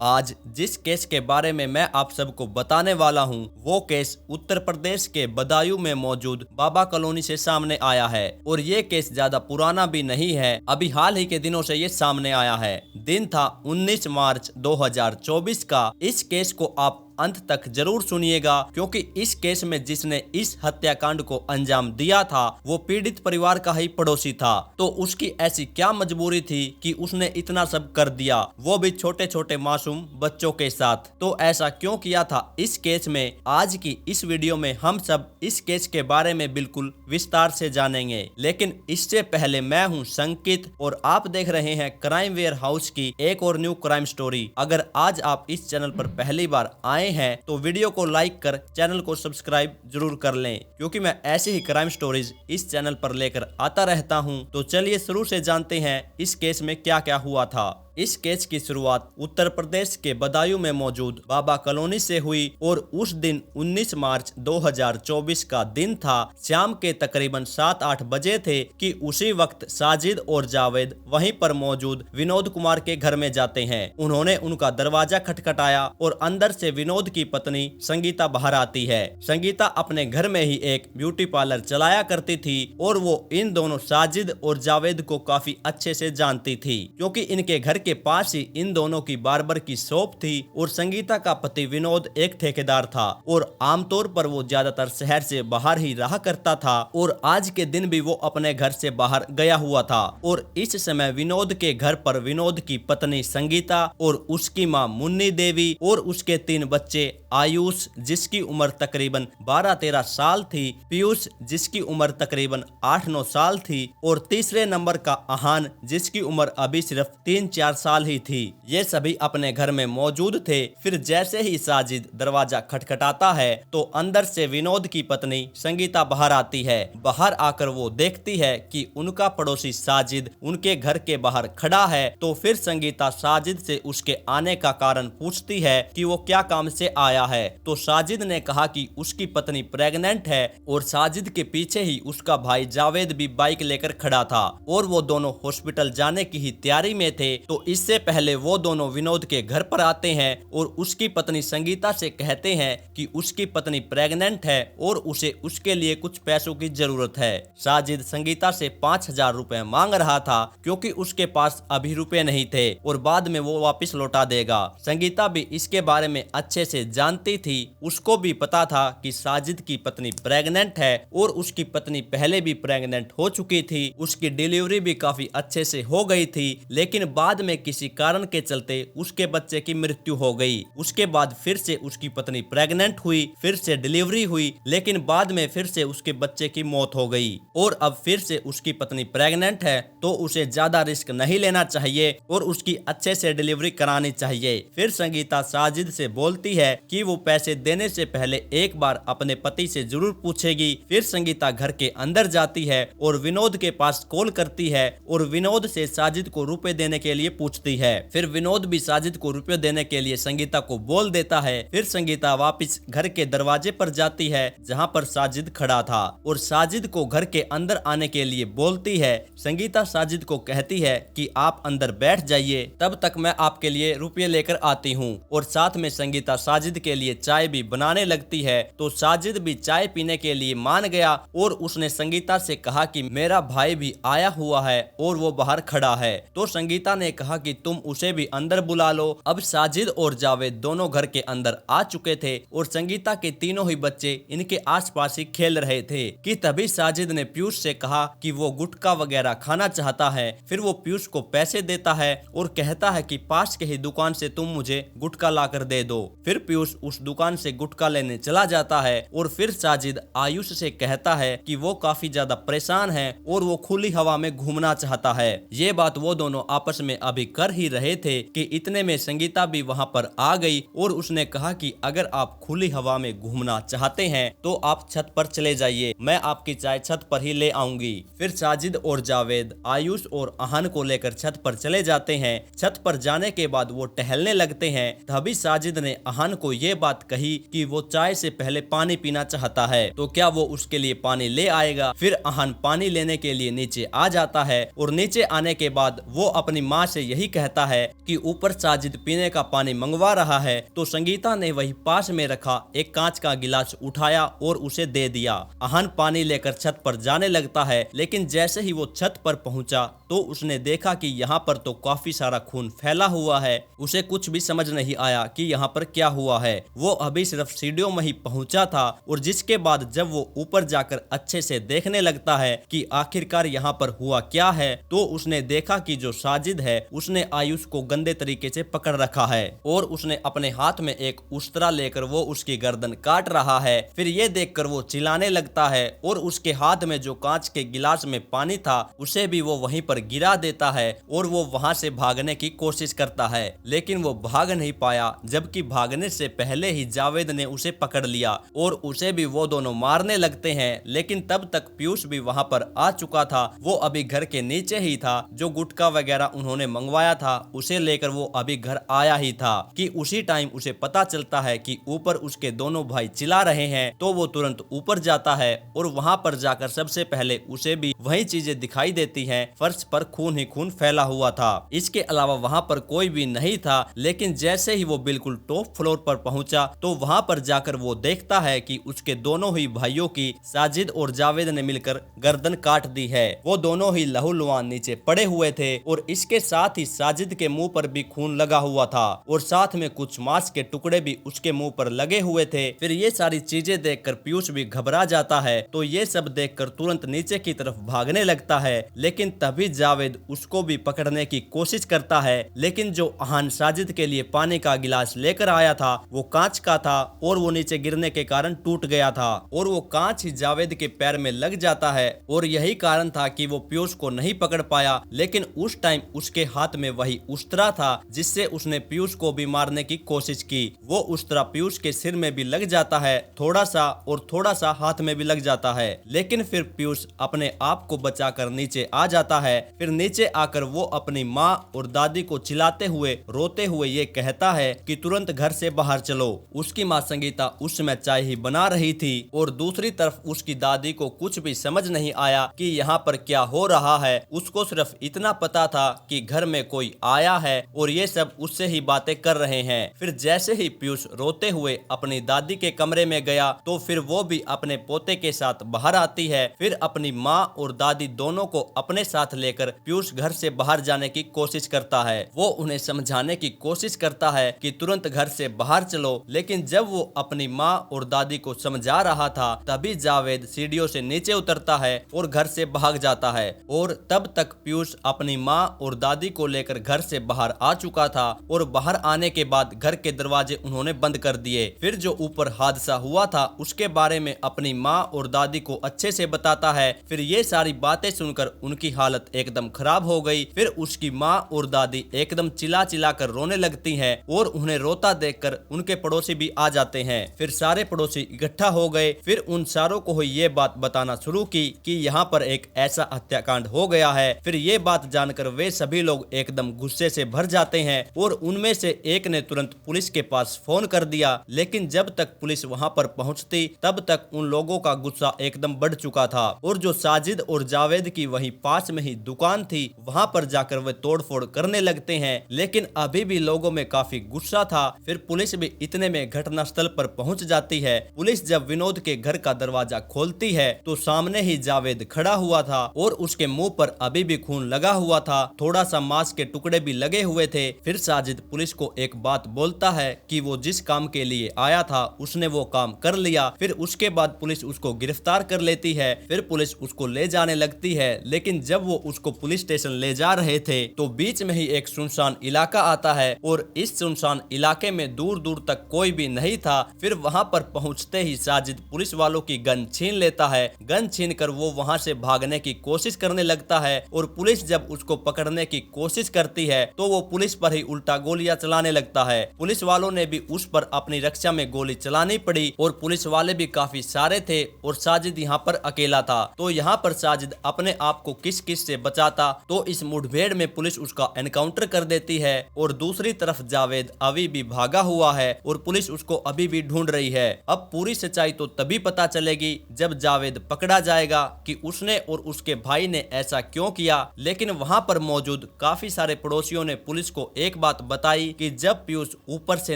आज जिस केस के बारे में मैं आप सबको बताने वाला हूं, वो केस उत्तर प्रदेश के बदायूं में मौजूद बाबा कॉलोनी से सामने आया है। और ये केस ज्यादा पुराना भी नहीं है, अभी हाल ही के दिनों से ये सामने आया है। दिन था 19 मार्च 2024 का। इस केस को आप अंत तक जरूर सुनिएगा, क्योंकि इस केस में जिसने इस हत्याकांड को अंजाम दिया था वो पीड़ित परिवार का ही पड़ोसी था। तो उसकी ऐसी क्या मजबूरी थी कि उसने इतना सब कर दिया, वो भी छोटे छोटे मासूम बच्चों के साथ। तो ऐसा क्यों किया था इस केस में, आज की इस वीडियो में हम सब इस केस के बारे में बिल्कुल विस्तार से जानेंगे। लेकिन इससे पहले मैं हूं संकित और आप देख रहे हैं क्राइम वेयर हाउस की एक और न्यू क्राइम स्टोरी। अगर आज आप इस चैनल पर पहली बार आए हैं तो वीडियो को लाइक कर चैनल को सब्सक्राइब जरूर कर लें, क्योंकि मैं ऐसे ही क्राइम स्टोरीज इस चैनल पर लेकर आता रहता हूं। तो चलिए शुरू से जानते हैं इस केस में क्या क्या हुआ था। इस केस की शुरुआत उत्तर प्रदेश के बदायूं में मौजूद बाबा कॉलोनी से हुई और उस दिन 19 मार्च 2024 का दिन था। शाम के तकरीबन 7-8 बजे थे कि उसी वक्त साजिद और जावेद वहीं पर मौजूद विनोद कुमार के घर में जाते हैं। उन्होंने उनका दरवाजा खटखटाया और अंदर से विनोद की पत्नी संगीता बाहर आती है। संगीता अपने घर में ही एक ब्यूटी पार्लर चलाया करती थी और वो इन दोनों साजिद और जावेद को काफी अच्छे से जानती थी, क्योंकि इनके घर के पास ही इन दोनों की बार्बर की शॉप थी और संगीता का पति विनोद एक ठेकेदार था और आमतौर पर वो ज्यादातर शहर से बाहर ही रहा करता था और आज के दिन भी वो अपने घर से बाहर गया हुआ था। और इस समय विनोद के घर पर विनोद की पत्नी संगीता और उसकी मां मुन्नी देवी और उसके 3 बच्चे, आयुष जिसकी उम्र तकरीबन 12-13 साल थी, पीयूष जिसकी उम्र तकरीबन 8-9 साल थी और तीसरे नंबर का आहान जिसकी उम्र अभी सिर्फ 3-4 साल ही थी। ये सभी अपने घर में मौजूद थे। फिर जैसे ही साजिद दरवाजा खटखटाता है तो अंदर से विनोद की पत्नी संगीता बाहर आती है। बाहर आकर वो देखती है कि उनका पड़ोसी साजिद उनके घर के बाहर खड़ा है। तो फिर संगीता साजिद से उसके आने का कारण पूछती है कि वो क्या काम से आया है। तो साजिद ने कहा कि उसकी पत्नी प्रेग्नेंट है और साजिद के पीछे ही उसका भाई जावेद भी बाइक लेकर खड़ा था और वो दोनों हॉस्पिटल जाने की ही तैयारी में थे। तो इससे पहले वो दोनों विनोद के घर पर आते हैं और उसकी पत्नी संगीता से कहते हैं कि उसकी पत्नी प्रेग्नेंट है और उसे उसके लिए कुछ पैसों की जरूरत है। साजिद संगीता से 5,000 रुपए मांग रहा था, क्योंकि उसके पास अभी रुपए नहीं थे और बाद में वो वापस लौटा देगा। संगीता भी इसके बारे में अच्छे से जानती थी। उसको भी पता था कि साजिद की पत्नी प्रेग्नेंट है और उसकी पत्नी पहले भी प्रेग्नेंट हो चुकी थी। उसकी डिलीवरी भी काफी अच्छे से हो गई थी, लेकिन बाद में किसी कारण के चलते उसके बच्चे की मृत्यु हो गई। उसके बाद फिर से उसकी पत्नी प्रेग्नेंट हुई, फिर से डिलीवरी हुई, लेकिन बाद में फिर से उसके बच्चे की मौत हो गई। और अब फिर से उसकी पत्नी प्रेग्नेंट है तो उसे ज्यादा रिस्क नहीं लेना चाहिए और उसकी अच्छे से डिलीवरी करानी चाहिए। फिर संगीता साजिद से बोलती है कि वो पैसे देने से पहले एक बार अपने पति से जरूर पूछेगी। फिर संगीता घर के अंदर जाती है और विनोद के पास कॉल करती है और विनोद से साजिद को रुपए देने के लिए पूछती है। फिर विनोद भी साजिद को रुपए देने के लिए संगीता को बोल देता है। फिर संगीता वापस घर के दरवाजे पर जाती है जहां पर साजिद खड़ा था और साजिद को घर के अंदर आने के लिए बोलती है। संगीता साजिद को कहती है कि आप अंदर बैठ जाइए, तब तक मैं आपके लिए रुपये लेकर आती हूँ। और साथ में संगीता साजिद के लिए चाय भी बनाने लगती है। तो साजिद भी चाय पीने के लिए मान गया और उसने संगीता से कहा कि मेरा भाई भी आया हुआ है और वो बाहर खड़ा है। तो संगीता ने कहा कि तुम उसे भी अंदर बुला लो। अब साजिद और जावेद दोनों घर के अंदर आ चुके थे और संगीता के तीनों ही बच्चे इनके आसपास ही खेल रहे थे कि तभी साजिद ने पीयूष से कहा कि वो गुटखा वगैरह खाना चाहता है। फिर वो पीयूष को पैसे देता है और कहता है कि पास के ही दुकान से तुम मुझे गुटखा लाकर दे दो। फिर पीयूष उस दुकान से गुटखा लेने चला जाता है और फिर साजिद आयुष से कहता है कि वो काफी ज्यादा परेशान है और वो खुली हवा में घूमना चाहता है। ये बात वो दोनों आपस में अभी कर ही रहे थे कि इतने में संगीता भी वहां पर आ गई और उसने कहा कि अगर आप खुली हवा में घूमना चाहते हैं तो आप छत पर चले जाइए, मैं आपकी चाय छत पर ही ले आऊंगी। फिर साजिद और जावेद आयुष और आहान को लेकर छत पर चले जाते हैं। छत पर जाने के बाद वो टहलने लगते हैं। तभी साजिद ने आहान को ये बात कही कि वो चाय से पहले पानी पीना चाहता है, तो क्या वो उसके लिए पानी ले आएगा। फिर अहान पानी लेने के लिए नीचे आ जाता है और नीचे आने के बाद वो अपनी माँ से यही कहता है कि ऊपर साजिद पीने का पानी मंगवा रहा है। तो संगीता ने वही पास में रखा एक कांच का गिलास उठाया और उसे दे दिया। अहान पानी लेकर छत पर जाने लगता है, लेकिन जैसे ही वो छत पर पहुंचा तो उसने देखा कि यहाँ पर तो काफी सारा खून फैला हुआ है। उसे कुछ भी समझ नहीं आया कि यहाँ पर क्या हुआ है। वो अभी सिर्फ सीढ़ियों में ही पहुंचा था और जिसके बाद जब वो ऊपर जाकर अच्छे से देखने लगता है कि आखिरकार यहाँ पर हुआ क्या है, तो उसने देखा कि जो साजिद है उसने आयुष को गंदे तरीके से पकड़ रखा है और उसने अपने हाथ में एक उस्तरा लेकर वो उसकी गर्दन काट रहा है। फिर ये देखकर वो चिल्लाने लगता है और उसके हाथ में जो कांच के गिलास में पानी था उसे भी वो वहीं पर गिरा देता है और वो वहां से भागने की कोशिश करता है, लेकिन वो भाग नहीं पाया, जबकि भागने से पहले ही जावेद ने उसे पकड़ लिया और उसे भी वो दोनों मारने लगते हैं। लेकिन तब तक पीयूष भी वहां पर आ चुका था। वो अभी घर के नीचे ही था। जो गुटखा वगैरह उन्होंने मंगवाया था उसे लेकर वो अभी घर आया ही था कि उसी टाइम उसे पता चलता है कि ऊपर उसके दोनों भाई चिल्ला रहे हैं। तो वो तुरंत ऊपर जाता है और वहां पर जाकर सबसे पहले उसे भी वही चीजें दिखाई देती हैं। फर्श पर खून ही खून फैला हुआ था। इसके अलावा वहां पर कोई भी नहीं था। लेकिन जैसे ही वो बिल्कुल टॉप फ्लोर पर पहुंचा तो वहां पर जाकर वो देखता है कि उसके दोनों ही भाइयों की साजिद और जावेद ने मिलकर गर्दन काट दी है। वो दोनों ही लहूलुहान नीचे पड़े हुए थे और इसके साथ ही साजिद के मुंह पर भी खून लगा हुआ था और साथ में कुछ मांस के टुकड़े भी उसके मुंह पर लगे हुए थे। फिर ये सारी चीजें देखकर पीयूष भी घबरा जाता है। तो ये सब देखकर तुरंत नीचे की तरफ भागने लगता है, लेकिन तभी जावेद उसको भी पकड़ने की कोशिश करता है। लेकिन जो अहान साजिद के लिए पानी का गिलास लेकर आया था वो कांच का था और वो नीचे गिरने के कारण टूट गया था और वो कांच ही जावेद के पैर में लग जाता है और यही कारण था कि वो पीयूष को नहीं पकड़ पाया। लेकिन उस टाइम उसके हाथ में वही उस्तरा था जिससे उसने पीयूष को भी मारने की कोशिश की। वो उस्तरा पीयूष के सिर में भी लग जाता है थोड़ा सा और थोड़ा सा हाथ में भी लग जाता है। लेकिन फिर पीयूष अपने आप को बचाकर नीचे आ जाता है। फिर नीचे आकर वो अपनी माँ और दादी को चिल्लाते हुए रोते हुए ये कहता है कि तुरंत घर से बाहर चलो। उसकी माँ संगीता उस समय चाय ही बना रही थी और दूसरी तरफ उसकी दादी को कुछ भी समझ नहीं आया कि यहाँ पर क्या हो रहा है। उसको सिर्फ इतना पता था कि घर में कोई आया है और ये सब उससे ही बातें कर रहे हैं। फिर जैसे ही पीयूष रोते हुए अपनी दादी के कमरे में गया तो फिर वो भी अपने पोते के साथ बाहर आती है। फिर अपनी माँ और दादी दोनों को अपने साथ लेकर पीयूष घर से बाहर जाने की कोशिश करता है। वो उन्हें समझाने की कोशिश करता है कि तुरंत घर से बाहर चलो। लेकिन जब वो अपनी माँ और दादी को समझा रहा था तभी जावेद सीढ़ियों से नीचे उतरता है और घर से भाग जाता है और तब तक पीयूष अपनी माँ और दादी को लेकर घर से बाहर आ चुका था और बाहर आने के बाद घर के दरवाजे उन्होंने बंद कर दिए। फिर जो ऊपर हादसा हुआ था उसके बारे में अपनी माँ और दादी को अच्छे से बताता है। फिर ये सारी बातें सुनकर उनकी हालत एकदम खराब हो गई। फिर उसकी माँ और दादी एकदम चिल्ला चिल्ला कर रोने लगती हैं और उन्हें रोता देखकर उनके पड़ोसी भी आ जाते हैं। फिर सारे पड़ोसी इकट्ठा हो गए। फिर उन सारों को हुई ये बात बताना शुरू की कि यहाँ पर एक ऐसा हत्याकांड हो गया है। फिर ये बात जानकर वे सभी लोग एकदम गुस्से से भर जाते हैं और उनमें से एक ने तुरंत पुलिस के पास फोन कर दिया। लेकिन जब तक पुलिस वहां पर पहुंचती तब तक उन लोगों का गुस्सा एकदम बढ़ चुका था और जो साजिद और जावेद की वहीं पास में ही दुकान थी वहां पर जाकर वे तोड़फोड़ करने लगते हैं। लेकिन अभी भी लोगों में काफी गुस्सा था। फिर पुलिस भी इतने में घटनास्थल पर पहुंच जाती है। पुलिस जब विनोद के घर का दरवाजा खोलती है तो सामने ही जावेद खड़ा हुआ था और उसके मुंह पर अभी भी खून लगा हुआ था, थोड़ा सा मांस के टुकड़े भी लगे हुए थे। फिर साजिद पुलिस को एक बात बोलता है कि वो जिस काम के लिए आया था उसने वो काम कर लिया। फिर उसके बाद पुलिस उसको गिरफ्तार कर लेती है। फिर पुलिस उसको ले जाने लगती है। लेकिन जब वो उसको पुलिस स्टेशन ले जा रहे थे तो बीच में ही एक सुनसान इलाका आता है और इस सुनसान इलाके में दूर दूर तक कोई भी नहीं था। फिर वहां पर पहुंचते ही साजिद पुलिस वालों की गन छीन लेता है। गन छीन कर वो वहां से भागने की कोशिश करने लगता है और पुलिस जब उसको पकड़ने की कोशिश करती है तो वो पुलिस पर ही उल्टा गोलियां चलाने लगता है। पुलिस वालों ने भी उस पर अपनी रक्षा में गोली चलानी पड़ी और पुलिस वाले भी काफी सारे थे और साजिद यहाँ पर अकेला था। तो यहाँ पर साजिद अपने आप को किस किस से बचाता, तो इस मुठभेड़ में पुलिस उसका एनकाउंटर कर देती है और दूसरी तरफ जावेद अभी भी भागा हुआ है। और पुलिस उसको अभी भी ढूंढ रही है। अब पूरी सच्चाई तो तभी पता चलेगी जब जावेद पकड़ा जाएगा कि उसने और उसके भाई ने ऐसा क्यों किया। लेकिन वहां पर मौजूद काफी सारे पड़ोसियों ने पुलिस को एक बात बताई कि जब पीयूष ऊपर से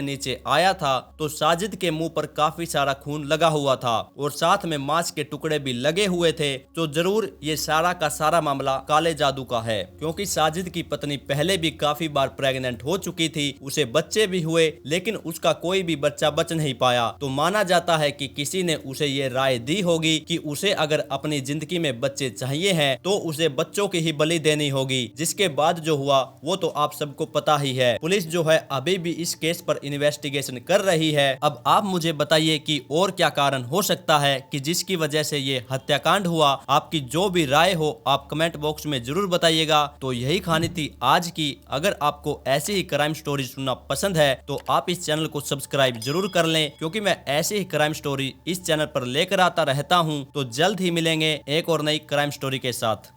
नीचे आया था तो साजिद के मुंह पर काफी सारा खून लगा हुआ था और साथ में मांस के टुकड़े भी लगे हुए थे। तो जरूर ये सारा का सारा मामला काले जादू का है, क्योंकि साजिद की पत्नी पहले भी काफी बार प्रेग्नेंट हो चुकी थी, उसे बच्चे भी हुए, लेकिन उसका कोई भी बच्चा बच नहीं पाया। तो माना जाता है कि किसी ने उसे ये राय दी होगी कि उसे अगर अपनी जिंदगी में बच्चे चाहिए हैं तो उसे बच्चों की ही बलि देनी होगी। जिसके बाद जो हुआ वो तो आप सबको पता ही है। पुलिस जो है अभी भी इस केस पर इन्वेस्टिगेशन कर रही है। अब आप मुझे बताइए कि और क्या कारण हो सकता है कि जिसकी वजह से ये हत्याकांड हुआ। आपकी जो भी राय हो आप कमेंट बॉक्स में जरूर बताइएगा। तो यही कहानी थी आज की। अगर आपको ऐसी ही क्राइम स्टोरी सुनना पसंद है तो आप इस चैनल को सब्सक्राइब जरूर कर लें, क्योंकि मैं ऐसी ही क्राइम स्टोरी इस चैनल पर लेकर आता रहता हूं। तो जल्द ही मिलेंगे एक और नई क्राइम स्टोरी के साथ।